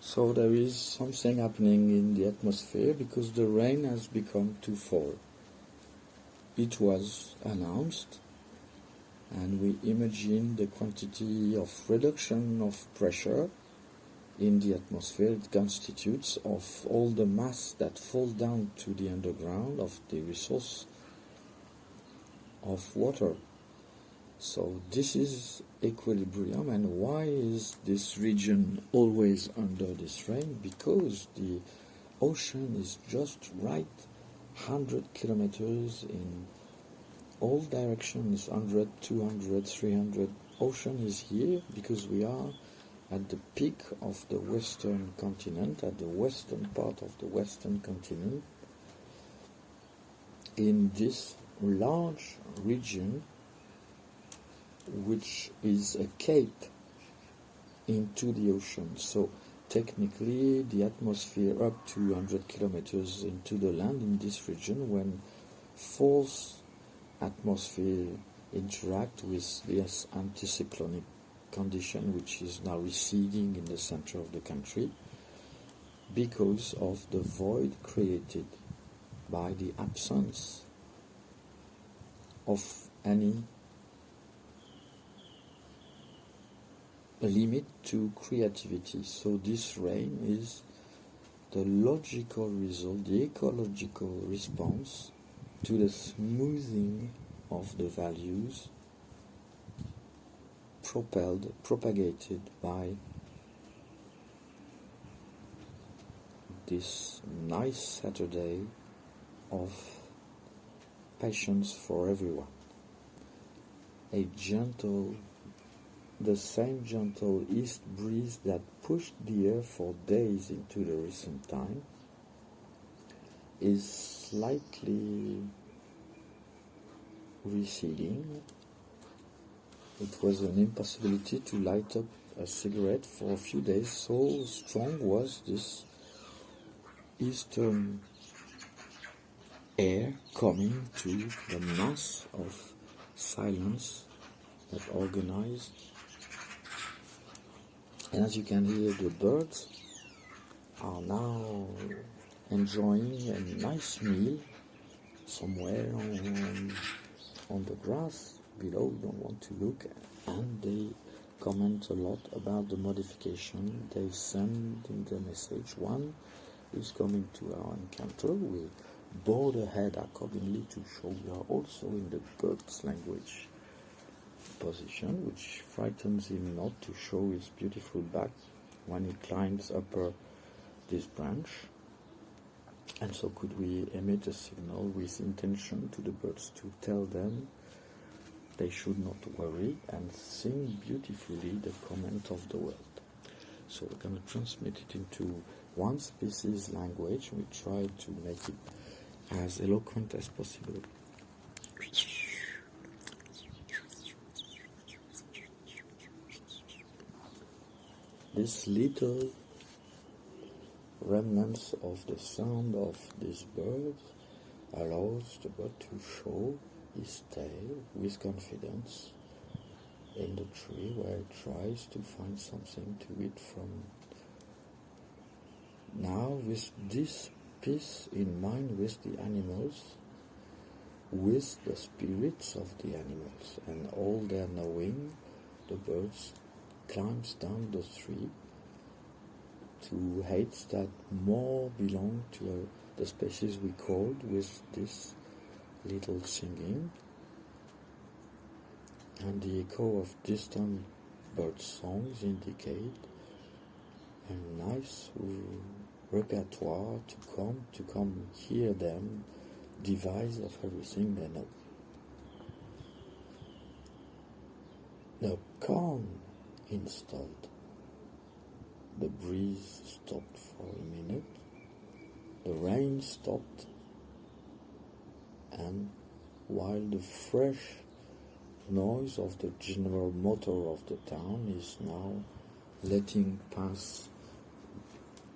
So there is something happening in the atmosphere because the rain has become to fall. It was announced, and we imagine the quantity of reduction of pressure in the atmosphere. It constitutes of all the mass that fall down to the underground of the resource of water. So this is equilibrium. And why is this region always under this rain? Because the ocean is just right 100 kilometers in all directions, 100, 200, 300. Ocean is here because we are at the peak of the western continent, at the western part of the western continent, in this large region which is a cape into the ocean. So technically the atmosphere up to 100 kilometers into the land in this region, when false atmosphere interact with this anticyclonic condition which is now receding in the center of the country because of the void created by the absence of any limit to creativity. So this rain is the logical result, the ecological response to the smoothing of the values propagated by this nice Saturday of patience for everyone. The same gentle east breeze that pushed the air for days into the recent time is slightly receding. It was an impossibility to light up a cigarette for a few days, so strong was this eastern air coming to the mass of silence that organized. And as you can hear, the birds are now enjoying a nice meal somewhere on the grass below. We don't want to look, and they comment a lot about the modification they send in the message. One is coming to our encounter. We board ahead accordingly to show we are also in the bird's language position, which frightens him not to show his beautiful back when he climbs up this branch. And so could we emit a signal with intention to the birds to tell them they should not worry and sing beautifully the comment of the world. So we're going to transmit it into one species language. We try to make it as eloquent as possible. This little remnants of the sound of this bird allows the bird to show his tail with confidence in the tree where it tries to find something to eat from. Now, with this peace in mind with the animals, with the spirits of the animals and all their knowing, the birds climbs down the tree to heights that more belong to the species we called with this little singing, and the echo of distant bird songs indicate a nice repertoire to come hear them devise of everything they know. The calm installed. The breeze stopped for a minute. The rain stopped, and while the fresh noise of the general motor of the town is now letting pass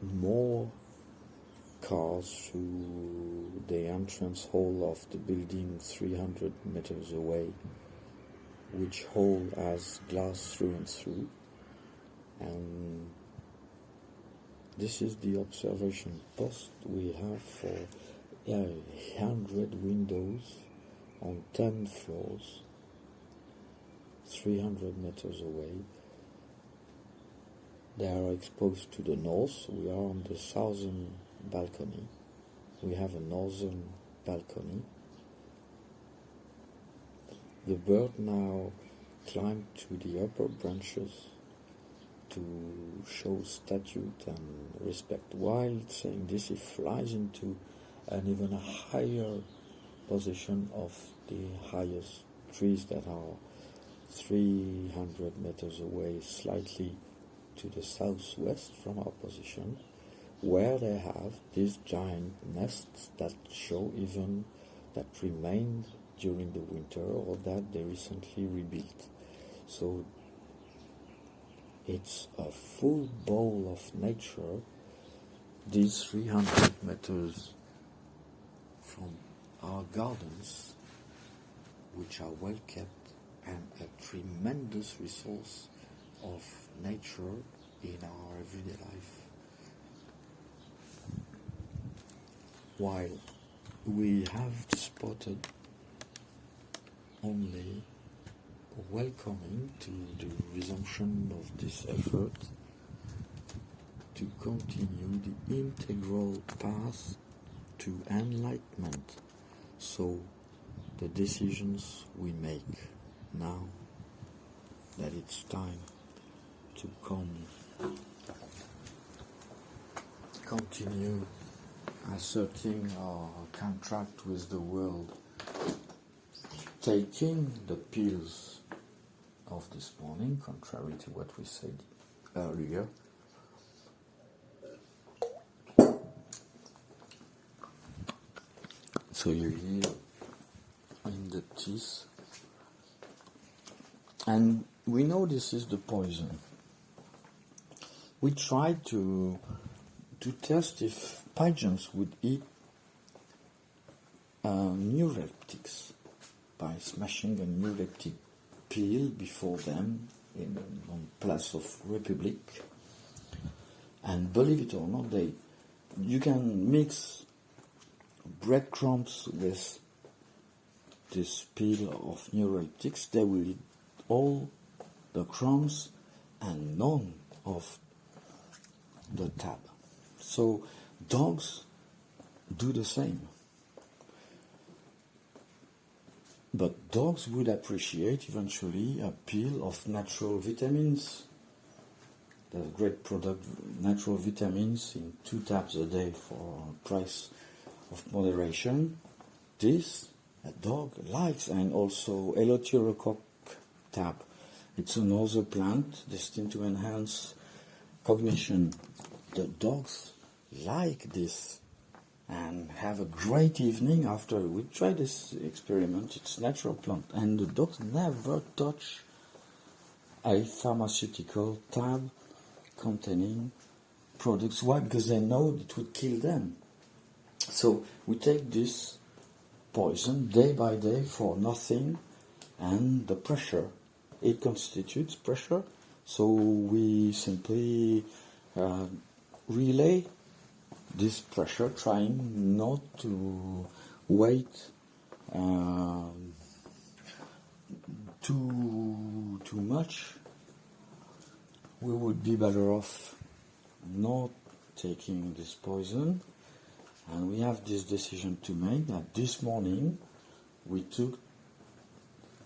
more cars through the entrance hall of the building 300 meters away, which hall has glass through and through, and This is the observation post we have for 100 windows on 10 floors, 300 meters away. They are exposed to the north. We are on the southern balcony. We have a northern balcony. The bird now climbed to the upper branches to show statute and respect. While saying this, he flies into an even higher position of the highest trees that are 300 meters away, slightly to the southwest from our position, where they have these giant nests that show even that remained during the winter or that they recently rebuilt. So it's a full bowl of nature, these 300 meters from our gardens, which are well kept and a tremendous resource of nature in our everyday life. While we have spotted only welcoming to the resumption of this effort to continue the integral path to enlightenment. So the decisions we make now that it's time to continue asserting our contract with the world, taking the pills of this morning, contrary to what we said earlier. So you're here in the teeth, and we know this is the poison. We tried to test if pigeons would eat neuroleptics by smashing a neuroleptic peel before them on Place of Republic. And believe it or not, you can mix breadcrumbs with this peel of neuroleptics. They will eat all the crumbs and none of the tab. So dogs do the same. But dogs would appreciate eventually a peel of natural vitamins. There's a great product, natural vitamins, in 2 tabs a day for a price of moderation. This a dog likes, and also Eleutherocoque tab. It's another plant destined to enhance cognition. The dogs like this and have a great evening after. We try this experiment. It's natural plant, and the dogs never touch a pharmaceutical tab containing products. Why? Because they know it would kill them. So we take this poison day by day for nothing, and the pressure, it constitutes pressure. So we simply relay this pressure, trying not to wait too much. We would be better off not taking this poison, and we have this decision to make that this morning we took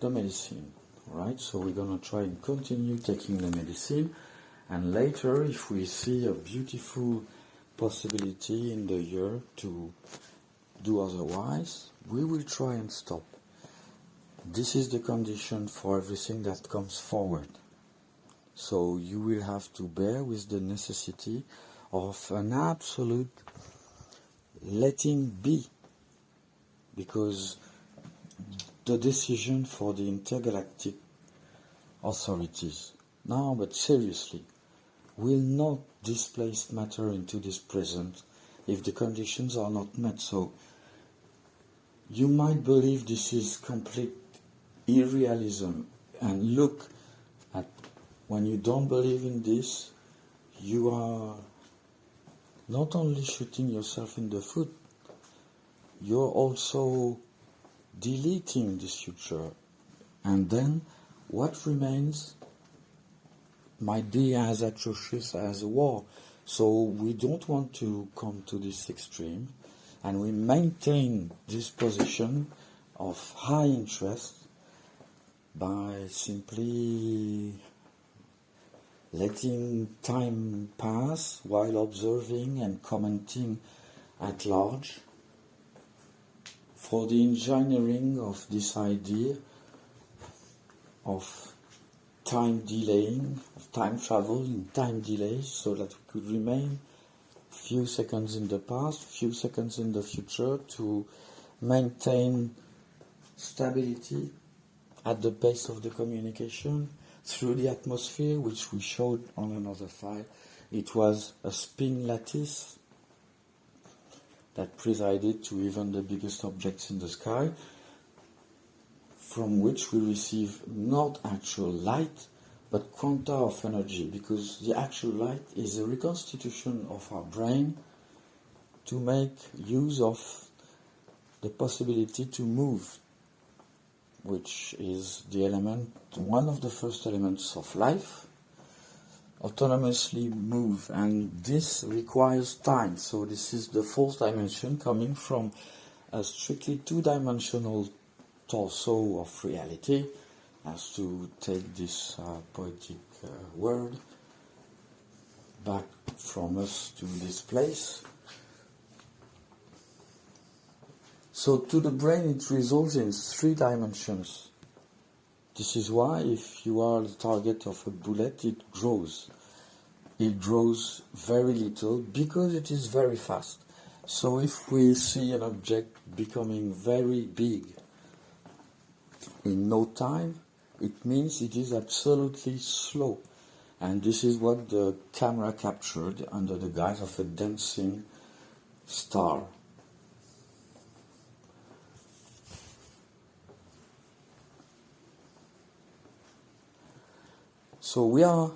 the medicine, right? So we're going to try and continue taking the medicine, and later, if we see a beautiful possibility in the year to do otherwise, we will try and stop. This is the condition for everything that comes forward. So you will have to bear with the necessity of an absolute letting be, because the decision for the intergalactic authorities, no, but seriously, will not displace matter into this present if the conditions are not met. So you might believe this is complete irrealism, and look at when you don't believe in this, you are not only shooting yourself in the foot, you're also deleting this future. And then what remains might be as atrocious as a war. So we don't want to come to this extreme, and we maintain this position of high interest by simply letting time pass while observing and commenting at large for the engineering of this idea of time delaying, of time travel in time delays, so that we could remain few seconds in the past, few seconds in the future, to maintain stability at the base of the communication through the atmosphere, which we showed on another file. It was a spin lattice that presided to even the biggest objects in the sky, from which we receive not actual light, but quanta of energy, because the actual light is a reconstitution of our brain to make use of the possibility to move, which is the element, one of the first elements of life, autonomously move, and this requires time. So this is the fourth dimension coming from a strictly two-dimensional torso of reality, as to take this poetic word back from us to this place. So to the brain it resolves in three dimensions. This is why if you are the target of a bullet, it grows. It grows very little because it is very fast. So if we see an object becoming very big in no time, it means it is absolutely slow. And this is what the camera captured under the guise of a dancing star. So we are